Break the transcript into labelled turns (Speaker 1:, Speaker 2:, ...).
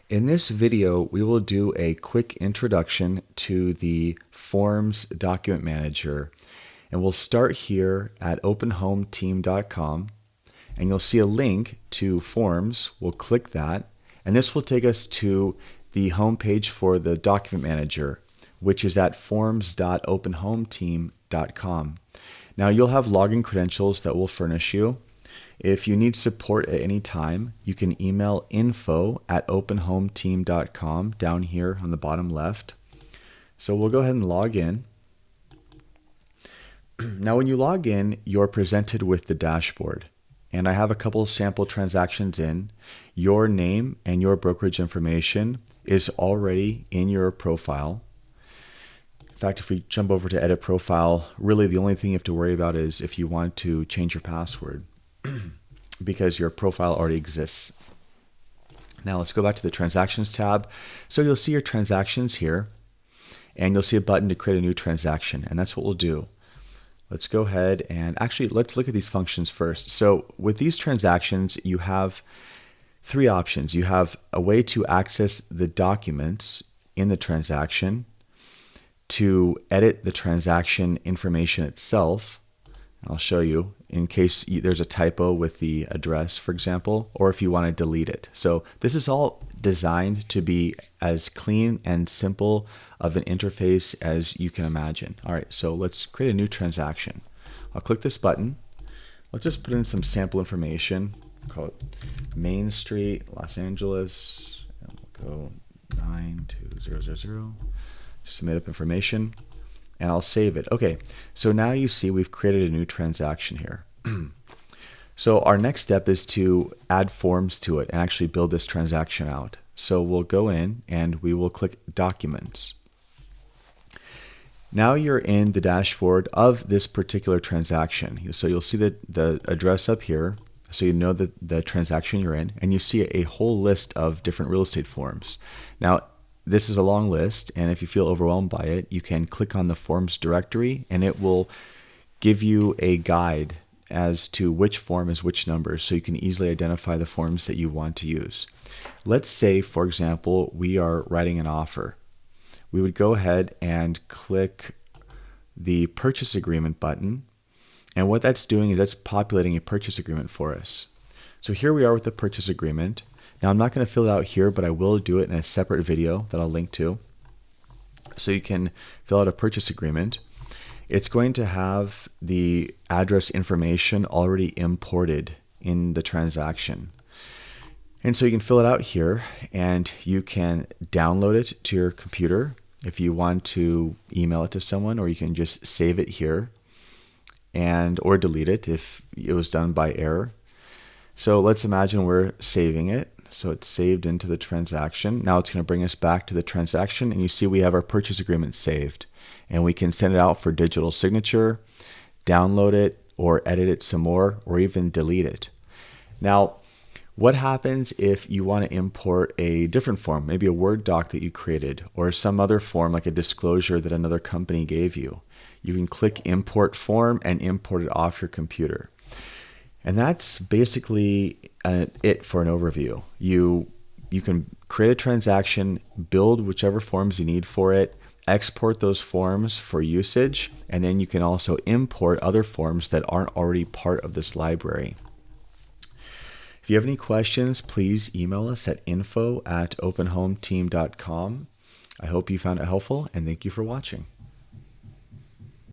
Speaker 1: In this video, we will do a quick introduction to the Forms Document Manager. And we'll start here at OpenHomeTeam.com, and you'll see a link to Forms. We'll click that, and this will take us to the homepage for the Document Manager, which is at forms.openhometeam.com. Now you'll have login credentials that we'll furnish you. If you need support at any time, you can email info@openhometeam.com down here on the bottom left. So we'll go ahead and log in. Now when you log in, you're presented with the dashboard. And I have a couple of sample transactions in. Your name and your brokerage information is already in your profile. In fact, if we jump over to edit profile, really the only thing you have to worry about is if you want to change your password because your profile already exists. Now let's go back to the transactions tab. So you'll see your transactions here, and you'll see a button to create a new transaction, and that's what we'll do. Let's go ahead and actually let's look at these functions first. So with these transactions, you have three options. You have a way to access the documents in the transaction, to edit the transaction information itself. I'll show you in case there's a typo with the address, for example, or if you want to delete it. So this is all designed to be as clean and simple of an interface as you can imagine. All right, so let's create a new transaction. I'll click this button. Let's just put in some sample information. Call it Main Street, Los Angeles, and we'll go 92000. Submit up information, and I'll save it. Okay, so now you see we've created a new transaction here. So our next step is to add forms to it and actually build this transaction out. So we'll go in and we will click Documents. Now you're in the dashboard of this particular transaction. So you'll see the address up here, so you know the transaction you're in, and you see a whole list of different real estate forms. Now, this is a long list, and if you feel overwhelmed by it, you can click on the Forms directory, and it will give you a guide as to which form is which number, so you can easily identify the forms that you want to use. Let's say, for example, we are writing an offer. We would go ahead and click the Purchase Agreement button, and what that's doing is that's populating a purchase agreement for us. So here we are with the purchase agreement. Now I'm not going to fill it out here, but I will do it in a separate video that I'll link to. So you can fill out a purchase agreement. It's going to have the address information already imported in the transaction. And so you can fill it out here, and you can download it to your computer if you want to email it to someone, or you can just save it here or delete it if it was done by error. So let's imagine we're saving it. So it's saved into the transaction. Now it's going to bring us back to the transaction, and you see we have our purchase agreement saved, and we can send it out for digital signature, download it, or edit it some more, or even delete it. Now, what happens if you want to import a different form, maybe a Word doc that you created, or some other form like a disclosure that another company gave you? You can click Import Form and import it off your computer. And that's basically it for an overview. You can create a transaction, build whichever forms you need for it, export those forms for usage, and then you can also import other forms that aren't already part of this library. If you have any questions, please email us at info@openhometeam.com. I hope you found it helpful, and thank you for watching.